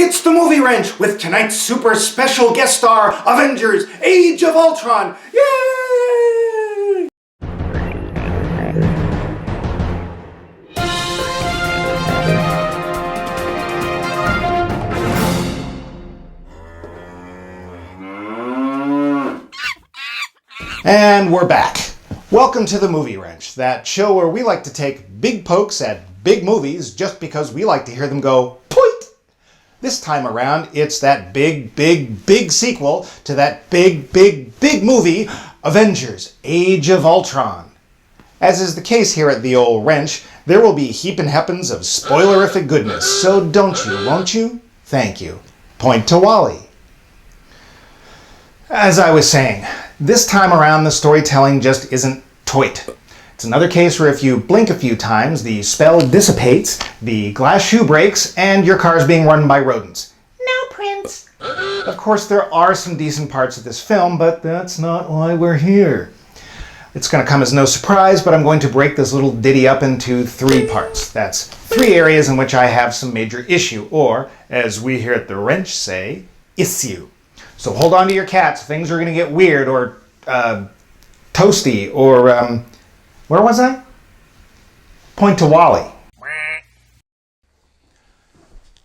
It's the Movie Wrench with tonight's super special guest star, Avengers, Age of Ultron. Yay! And we're back. Welcome to the Movie Wrench, that show where we like to take big pokes at big movies just because we like to hear them go poit. This time around, it's that big sequel to that big movie, Avengers, Age of Ultron. As is the case here at the old wrench, there will be heapin' heppins of spoilerific goodness, so don't you, won't you? Thank you. Point to Wally. As I was saying, this time around the storytelling just isn't toit. It's another case where if you blink a few times, the spell dissipates, the glass shoe breaks, and your car's being run by rodents. No, Prince. Of course, there are some decent parts of this film, but that's not why we're here. It's going to come as no surprise, but I'm going to break this little ditty up into 3 parts. That's 3 areas in which I have some major issue, or, as we here at the Wrench say, issue. So hold on to your cats. Things are going to get weird, or toasty, or where was I? Point to Wally.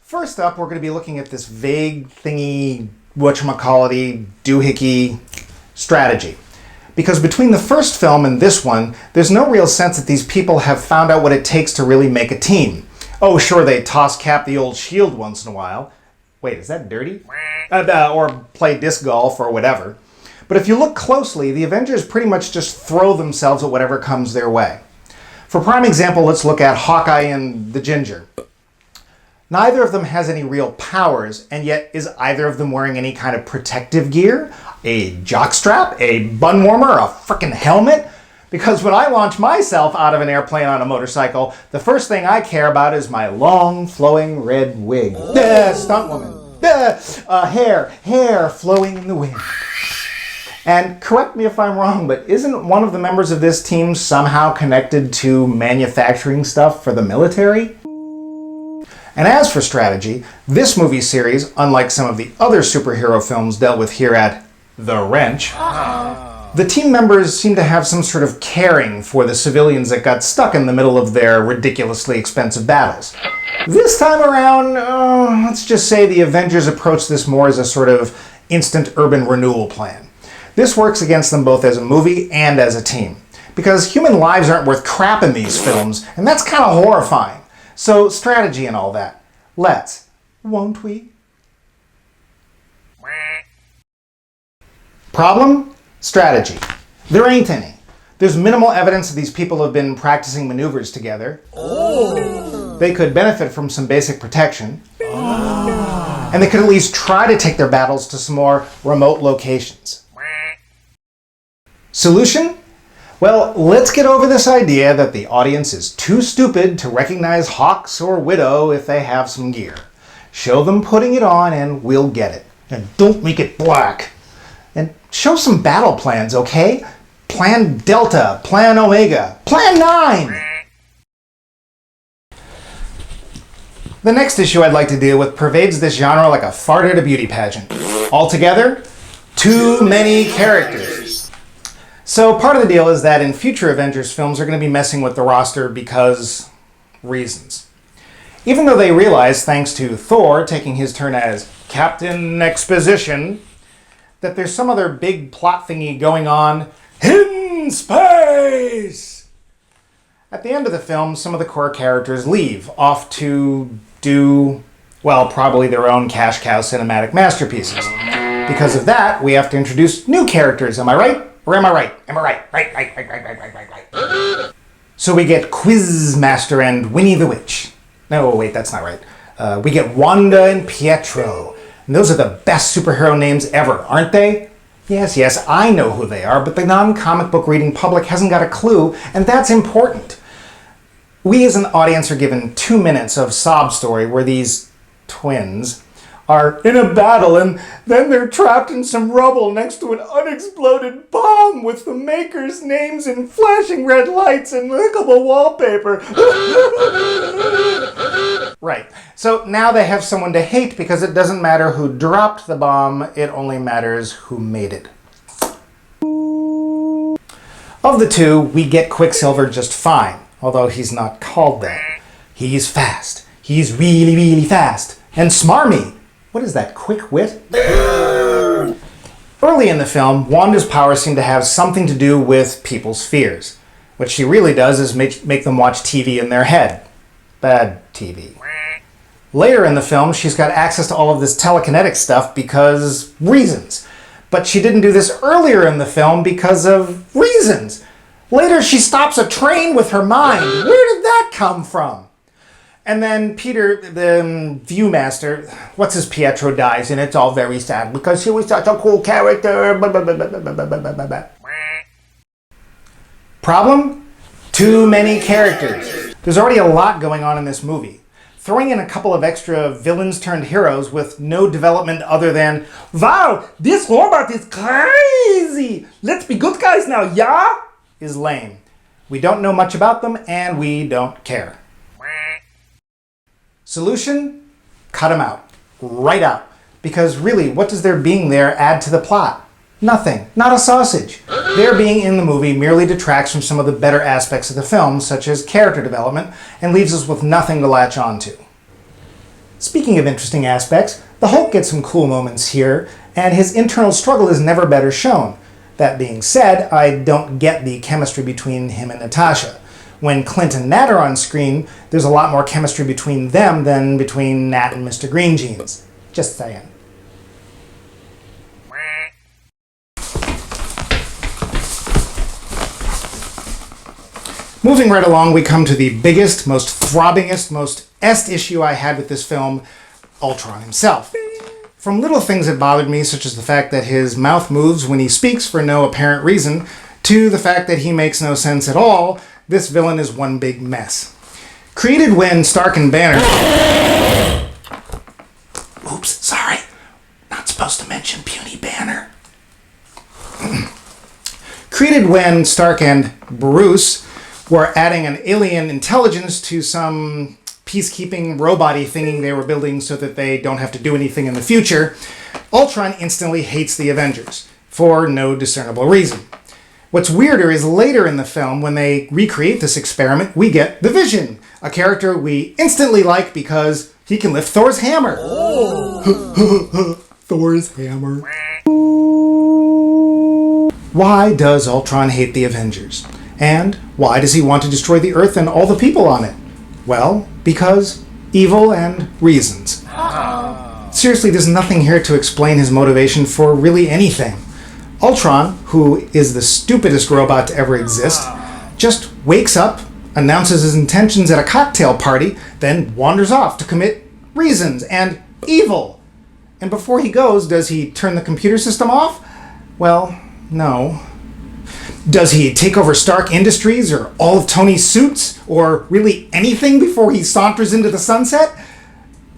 First up, we're going to be looking at this vague thingy, whatchamacallity, doohickey strategy. Because between the first film and this one, there's no real sense that these people have found out what it takes to really make a team. Oh, sure, they toss-cap the old shield once in a while. Wait, is that dirty? Or play disc golf or whatever. But if you look closely, the Avengers pretty much just throw themselves at whatever comes their way. For prime example, let's look at Hawkeye and the Ginger. Neither of them has any real powers, and yet is either of them wearing any kind of protective gear? A jockstrap? A bun warmer? A frickin' helmet? Because when I launch myself out of an airplane on a motorcycle, the first thing I care about is my long, flowing red wig. Stunt woman. Hair flowing in the wind. And correct me if I'm wrong, but isn't one of the members of this team somehow connected to manufacturing stuff for the military? And as for strategy, this movie series, unlike some of the other superhero films dealt with here at The Wrench, the team members seem to have some sort of caring for the civilians that got stuck in the middle of their ridiculously expensive battles. This time around, let's just say the Avengers approach this more as a sort of instant urban renewal plan. This works against them both as a movie and as a team, because human lives aren't worth crap in these films, and that's kind of horrifying. So strategy and all that. Let's, won't we? Problem? Strategy. There ain't any. There's minimal evidence that these people have been practicing maneuvers together. They could benefit from some basic protection. And they could at least try to take their battles to some more remote locations. Solution? Well, let's get over this idea that the audience is too stupid to recognize Hawks or Widow if they have some gear. Show them putting it on and we'll get it. And don't make it black. And show some battle plans, okay? Plan Delta, Plan Omega, Plan 9! The next issue I'd like to deal with pervades this genre like a fart at a beauty pageant. Altogether, too many characters. So part of the deal is that in future Avengers films are going to be messing with the roster because reasons. Even though they realize, thanks to Thor taking his turn as Captain Exposition, that there's some other big plot thingy going on in space. At the end of the film, some of the core characters leave, off to do, well, probably their own cash cow cinematic masterpieces. Because of that, we have to introduce new characters, am I right? Or am I right? Am I right? Right. So we get Quizmaster and Winnie the Witch. No, wait, that's not right. We get Wanda and Pietro. And those are the best superhero names ever, aren't they? Yes, I know who they are, but the non-comic book reading public hasn't got a clue, and that's important. We as an audience are given 2 minutes of sob story where these twins are in a battle, and then they're trapped in some rubble next to an unexploded bomb with the maker's names in flashing red lights and lickable wallpaper. Right. So now they have someone to hate because it doesn't matter who dropped the bomb, it only matters who made it. Of the two, we get Quicksilver just fine, although he's not called that. He's fast. He's really, really fast. And smarmy. What is that, quick wit? Early in the film, Wanda's powers seem to have something to do with people's fears. What she really does is make them watch TV in their head. Bad TV. Later in the film, she's got access to all of this telekinetic stuff because reasons. But she didn't do this earlier in the film because of reasons. Later, she stops a train with her mind. Where did that come from? And then Peter, the Viewmaster, what's his Pietro, dies, and it's all very sad because he was such a cool character. Problem? Too many characters. There's already a lot going on in this movie. Throwing in a couple of extra villains turned heroes with no development other than, wow, this robot is crazy! Let's be good guys now, yeah? Is lame. We don't know much about them, and we don't care. Solution? Cut them out. Right out. Because really, what does their being there add to the plot? Nothing. Not a sausage. Their being in the movie merely detracts from some of the better aspects of the film, such as character development, and leaves us with nothing to latch on to. Speaking of interesting aspects, the Hulk gets some cool moments here, and his internal struggle is never better shown. That being said, I don't get the chemistry between him and Natasha. When Clint and Nat are on screen, there's a lot more chemistry between them than between Nat and Mr. Green Jeans. Just saying. Moving right along, we come to the biggest, most throbbingest, most est issue I had with this film, Ultron himself. From little things that bothered me, such as the fact that his mouth moves when he speaks for no apparent reason, to the fact that he makes no sense at all, this villain is one big mess. Created when Stark and Banner... Oops, sorry. Not supposed to mention puny Banner. Created when Stark and Bruce were adding an alien intelligence to some peacekeeping robot-y thingy they were building so that they don't have to do anything in the future, Ultron instantly hates the Avengers, for no discernible reason. What's weirder is later in the film, when they recreate this experiment, we get the Vision, a character we instantly like because he can lift Thor's hammer. Oh. Thor's hammer. Why does Ultron hate the Avengers? And why does he want to destroy the Earth and all the people on it? Well, because evil and reasons. Seriously, there's nothing here to explain his motivation for really anything. Ultron, who is the stupidest robot to ever exist, just wakes up, announces his intentions at a cocktail party, then wanders off to commit reasons and evil. And before he goes, does he turn the computer system off? Well, no. Does he take over Stark Industries or all of Tony's suits or really anything before he saunters into the sunset?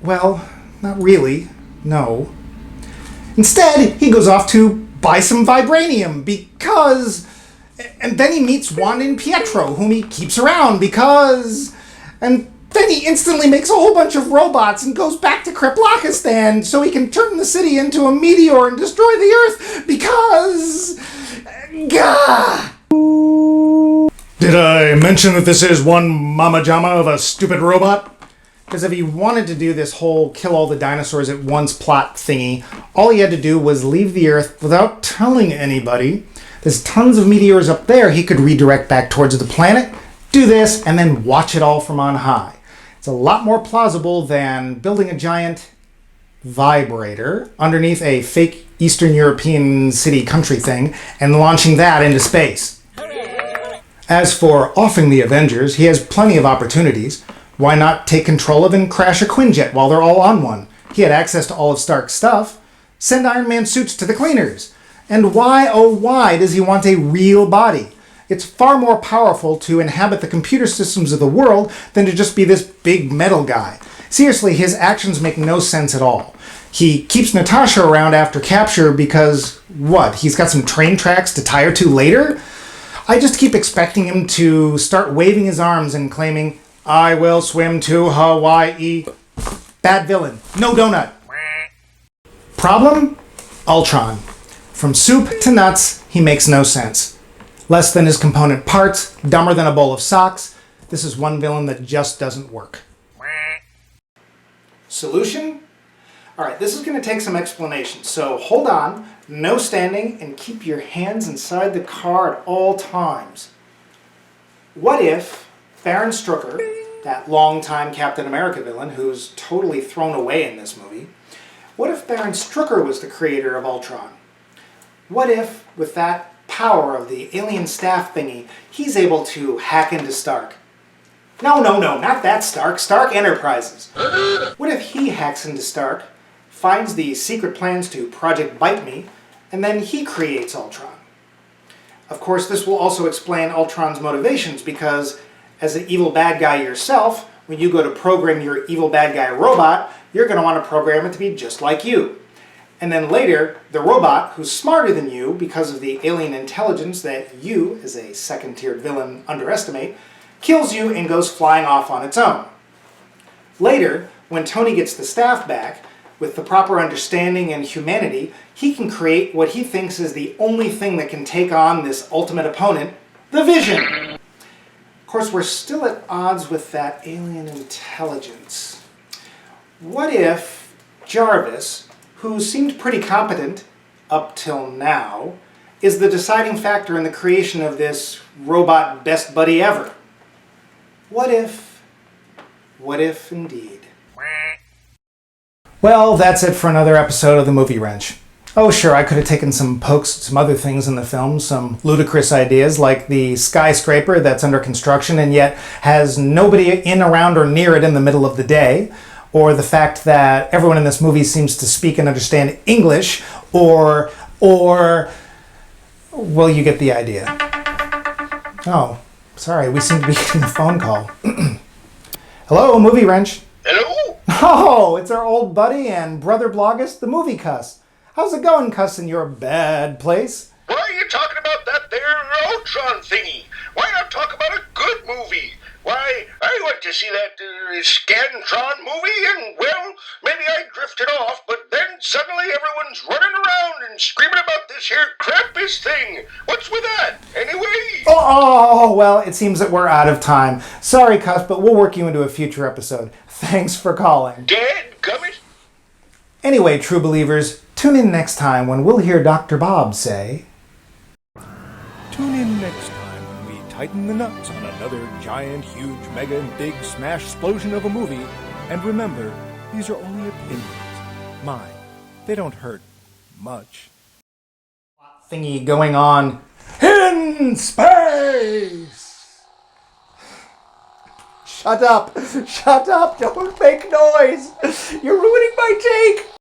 Well, not really, no. Instead, he goes off to buy some vibranium because... And then he meets Wanda and Pietro, whom he keeps around because... And then he instantly makes a whole bunch of robots and goes back to Kreplakistan so he can turn the city into a meteor and destroy the Earth because... Gah! Did I mention that this is one mama jama of a stupid robot? Because if he wanted to do this whole kill all the dinosaurs at once plot thingy, all he had to do was leave the Earth without telling anybody. There's tons of meteors up there he could redirect back towards the planet, do this, and then watch it all from on high. It's a lot more plausible than building a giant vibrator underneath a fake Eastern European city country thing and launching that into space. As for offing the Avengers, he has plenty of opportunities. Why not take control of and crash a Quinjet while they're all on one? He had access to all of Stark's stuff. Send Iron Man suits to the cleaners. And why, oh why, does he want a real body? It's far more powerful to inhabit the computer systems of the world than to just be this big metal guy. Seriously, his actions make no sense at all. He keeps Natasha around after capture because, what, he's got some train tracks to tie her to later? I just keep expecting him to start waving his arms and claiming, I will swim to Hawaii. Bad villain. No donut. Problem? Ultron. From soup to nuts, he makes no sense. Less than his component parts, dumber than a bowl of socks. This is one villain that just doesn't work. Solution? Alright, this is going to take some explanation, so hold on, no standing, and keep your hands inside the car at all times. What if Baron Strucker, that longtime Captain America villain who's totally thrown away in this movie, what if Baron Strucker was the creator of Ultron? What if, with that power of the alien staff thingy, he's able to hack into Stark? No, not that Stark. Stark Enterprises. What if he hacks into Stark, finds the secret plans to Project Bite Me, and then he creates Ultron? Of course, this will also explain Ultron's motivations, because as an evil bad guy yourself, when you go to program your evil bad guy robot, you're going to want to program it to be just like you. And then later, the robot, who's smarter than you because of the alien intelligence that you, as a second-tiered villain, underestimate, kills you and goes flying off on its own. Later, when Tony gets the staff back, with the proper understanding and humanity, he can create what he thinks is the only thing that can take on this ultimate opponent, the Vision. Of course, we're still at odds with that alien intelligence. What if Jarvis, who seemed pretty competent up till now, is the deciding factor in the creation of this robot best buddy ever? What if indeed? Well, that's it for another episode of the Movie Wrench. Oh sure, I could have taken some pokes at some other things in the film, some ludicrous ideas like the skyscraper that's under construction and yet has nobody in, around, or near it in the middle of the day, or the fact that everyone in this movie seems to speak and understand English, or, well, you get the idea. Oh, sorry, we seem to be getting a phone call. Hello, Movie Wrench. Hello? Oh, it's our old buddy and brother bloggist, the Movie Cuss. How's it going, Cuss, in your bad place? Why are you talking about that there Ultron thingy? Why not talk about a good movie? Why, I went to see that Scantron movie and, well, maybe I drifted off, but then suddenly everyone's running around and screaming about this here Krampus thing. What's with that? Anyway? Oh, well, it seems that we're out of time. Sorry, Cuss, but we'll work you into a future episode. Thanks for calling. Dadgummit. Anyway, true believers, tune in next time when we'll hear Dr. Bob say... Tune in next time when we tighten the nuts on another giant, huge, mega, and big smash explosion of a movie. And remember, these are only opinions. Mine. They don't hurt much. Thingy going on in space! Shut up! Shut up! Don't make noise! You're ruining my take!